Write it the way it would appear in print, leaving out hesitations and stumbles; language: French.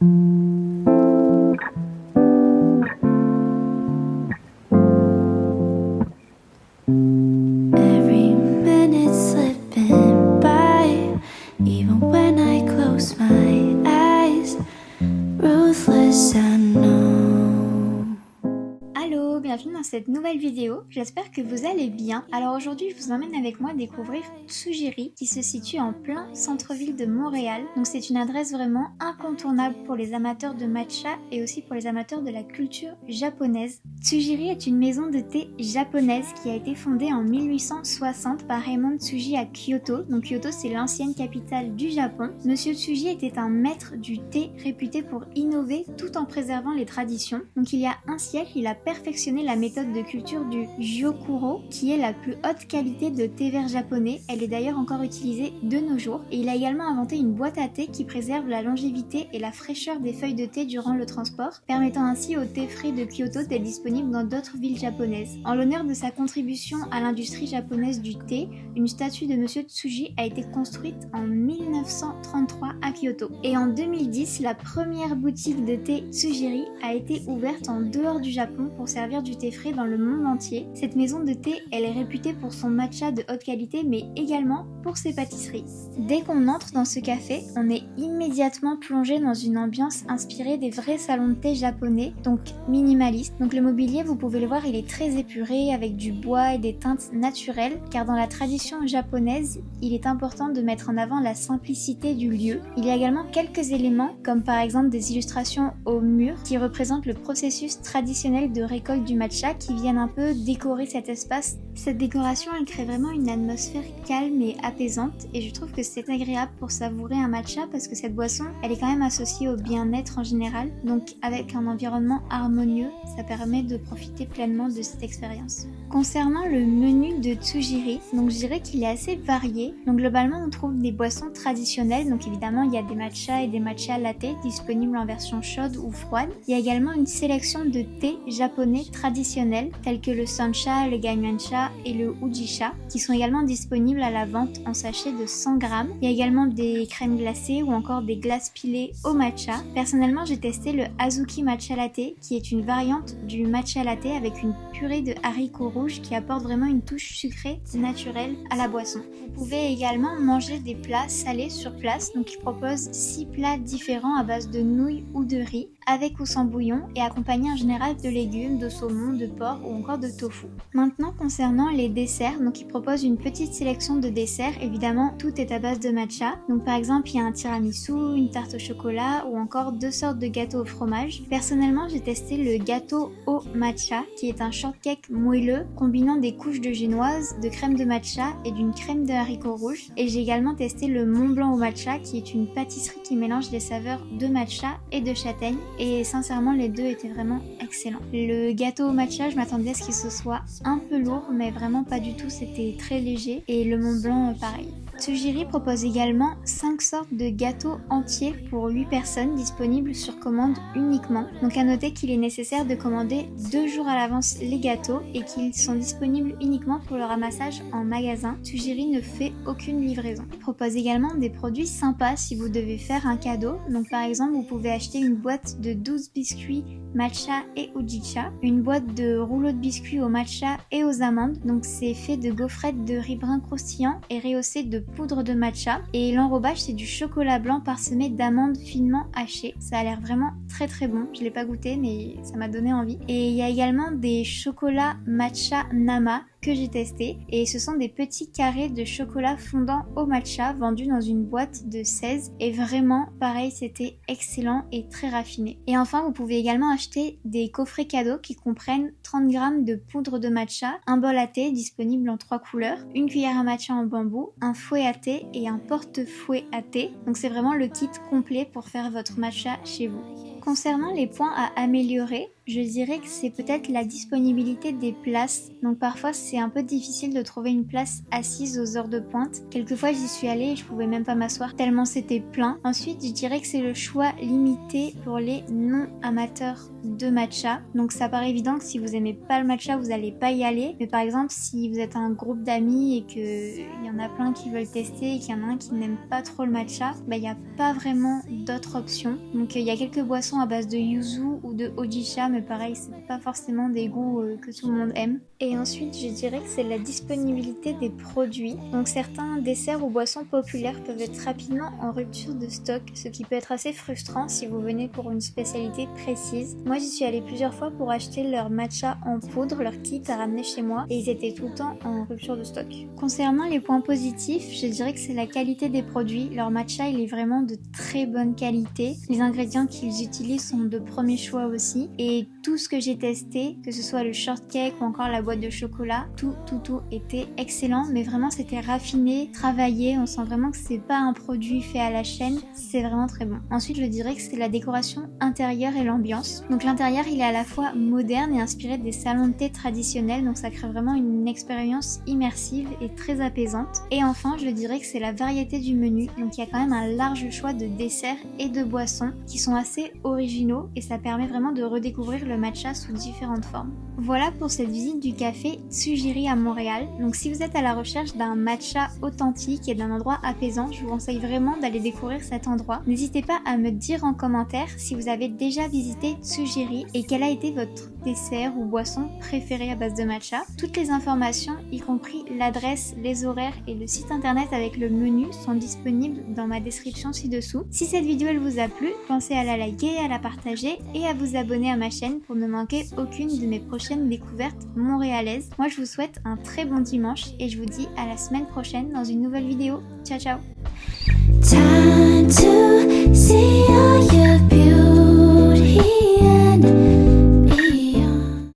Every minute slipping by, even when I close my eyes, ruthless I know. Allô, bienvenue dans cette nouvelle vidéo, j'espère que vous allez bien. Alors aujourd'hui je vous emmène avec moi découvrir Tsujiri qui se situe en plein centre-ville de Montréal. Donc c'est une adresse vraiment incontournable pour les amateurs de matcha et aussi pour les amateurs de la culture japonaise. Tsujiri est une maison de thé japonaise qui a été fondée en 1860 par Raymond Tsuji à Kyoto. Donc Kyoto c'est l'ancienne capitale du Japon. Monsieur Tsuji était un maître du thé réputé pour innover tout en préservant les traditions. Donc il y a un siècle, il a perfectionné la méthode de culture du Gyokuro, qui est la plus haute qualité de thé vert japonais. Elle est d'ailleurs encore utilisée de nos jours. Et il a également inventé une boîte à thé qui préserve la longévité et la fraîcheur des feuilles de thé durant le transport, permettant ainsi au thé frais de Kyoto d'être disponible dans d'autres villes japonaises. En l'honneur de sa contribution à l'industrie japonaise du thé, une statue de Monsieur Tsuji a été construite en 1933 à Kyoto. Et en 2010, la première boutique de thé Tsujiri a été ouverte en dehors du Japon pour servir du thé frais dans le monde entier. Cette maison de thé, elle est réputée pour son matcha de haute qualité, mais également pour ses pâtisseries. Dès qu'on entre dans ce café, on est immédiatement plongé dans une ambiance inspirée des vrais salons de thé japonais, donc minimaliste. Donc le mobilier, vous pouvez le voir, il est très épuré avec du bois et des teintes naturelles, car dans la tradition japonaise, il est important de mettre en avant la simplicité du lieu. Il y a également quelques éléments, comme par exemple des illustrations au mur qui représentent le processus traditionnel de récolte du matcha qui viennent un peu décorer cet espace. Cette décoration, elle crée vraiment une atmosphère calme et apaisante et je trouve que c'est agréable pour savourer un matcha parce que cette boisson, elle est quand même associée au bien-être en général. Donc avec un environnement harmonieux, ça permet de profiter pleinement de cette expérience. Concernant le menu de Tsujiri, donc je dirais qu'il est assez varié. Donc globalement, on trouve des boissons traditionnelles. Donc évidemment, il y a des matchas et des matcha latte disponibles en version chaude ou froide. Il y a également une sélection de thés japonais traditionnels tels que le sancha, le ganyancha et le ujicha qui sont également disponibles à la vente en sachet de 100 grammes. Il y a également des crèmes glacées ou encore des glaces pilées au matcha. Personnellement, j'ai testé le Azuki Matcha Latte qui est une variante du matcha latte avec une purée de haricots rouges qui apporte vraiment une touche sucrée naturelle à la boisson. Vous pouvez également manger des plats salés sur place, donc ils proposent 6 plats différents à base de nouilles ou de riz, avec ou sans bouillon et accompagnés en général de légumes, de saumon, de porc ou encore de tofu. Maintenant concernant les desserts, donc ils proposent une petite sélection de desserts, évidemment tout est à base de matcha. Donc par exemple il y a un tiramisu, une tarte au chocolat ou encore 2 sortes de gâteaux au fromage. Personnellement j'ai testé le gâteau au matcha qui est un shortcake moelleux combinant des couches de génoise, de crème de matcha et d'une crème de haricots rouges. Et j'ai également testé le Mont Blanc au matcha qui est une pâtisserie qui mélange les saveurs de matcha et de châtaigne. Et sincèrement les deux étaient vraiment excellents. Le gâteau au matcha, je m'attendais à ce qu'il se soit un peu lourd mais vraiment pas du tout, c'était très léger. Et le Mont Blanc pareil. Tsujiri propose également 5 sortes de gâteaux entiers pour 8 personnes disponibles sur commande uniquement. Donc à noter qu'il est nécessaire de commander 2 jours à l'avance les gâteaux et qu'ils sont disponibles uniquement pour le ramassage en magasin. Tsujiri ne fait aucune livraison. Il propose également des produits sympas si vous devez faire un cadeau. Donc par exemple vous pouvez acheter une boîte de 12 biscuits matcha et ujicha, une boîte de rouleaux de biscuits au matcha et aux amandes. Donc c'est fait de gaufrettes de riz brun croustillant et rehaussé de poudre de matcha. Et l'enrobage c'est du chocolat blanc parsemé d'amandes finement hachées. Ça a l'air vraiment très très bon. Je l'ai pas goûté mais ça m'a donné envie. Et il y a également des chocolats matcha nama que j'ai testé et ce sont des petits carrés de chocolat fondant au matcha vendus dans une boîte de 16 et vraiment pareil c'était excellent et très raffiné. Et enfin vous pouvez également acheter des coffrets cadeaux qui comprennent 30 grammes de poudre de matcha, un bol à thé disponible en 3 couleurs, une cuillère à matcha en bambou, un fouet à thé et un porte-fouet à thé. Donc c'est vraiment le kit complet pour faire votre matcha chez vous. Concernant les points à améliorer, je dirais que c'est peut-être la disponibilité des places. Donc parfois c'est un peu difficile de trouver une place assise aux heures de pointe. Quelquefois j'y suis allée et je pouvais même pas m'asseoir tellement c'était plein. Ensuite je dirais que c'est le choix limité pour les non-amateurs de matcha. Donc ça paraît évident que si vous aimez pas le matcha vous allez pas y aller. Mais par exemple si vous êtes un groupe d'amis et qu'il y en a plein qui veulent tester et qu'il y en a un qui n'aime pas trop le matcha, il n'y a pas vraiment d'autres options. Donc il y a quelques boissons à base de yuzu ou de hojicha, mais pareil c'est pas forcément des goûts que tout le monde aime. Et ensuite je dirais que c'est la disponibilité des produits. Donc certains desserts ou boissons populaires peuvent être rapidement en rupture de stock, ce qui peut être assez frustrant si vous venez pour une spécialité précise. Moi j'y suis allée plusieurs fois pour acheter leur matcha en poudre, leur kit à ramener chez moi, et ils étaient tout le temps en rupture de stock. Concernant les points positifs, je dirais que c'est la qualité des produits. Leur matcha il est vraiment de très bonne qualité. Les ingrédients qu'ils utilisent sont de premier choix aussi, et tout ce que j'ai testé, que ce soit le shortcake ou encore la boîte de chocolat, tout était excellent, mais vraiment c'était raffiné, travaillé, on sent vraiment que c'est pas un produit fait à la chaîne, c'est vraiment très bon. Ensuite je dirais que c'est la décoration intérieure et l'ambiance. Donc l'intérieur il est à la fois moderne et inspiré des salons de thé traditionnels, donc ça crée vraiment une expérience immersive et très apaisante. Et enfin je dirais que c'est la variété du menu, donc il y a quand même un large choix de desserts et de boissons qui sont assez originaux et ça permet vraiment de redécouvrir le matcha sous différentes formes. Voilà pour cette visite du café Tsujiri à Montréal. Donc si vous êtes à la recherche d'un matcha authentique et d'un endroit apaisant, je vous conseille vraiment d'aller découvrir cet endroit. N'hésitez pas à me dire en commentaire si vous avez déjà visité Tsujiri et quel a été votre dessert ou boisson préférée à base de matcha. Toutes les informations, y compris l'adresse, les horaires et le site internet avec le menu sont disponibles dans ma description ci-dessous. Si cette vidéo elle vous a plu, pensez à la liker, à la partager et à vous abonner à ma chaîne pour ne manquer aucune de mes prochaines découvertes montréalaises. Moi je vous souhaite un très bon dimanche et je vous dis à la semaine prochaine dans une nouvelle vidéo. Ciao ciao. Time to see all your beauty and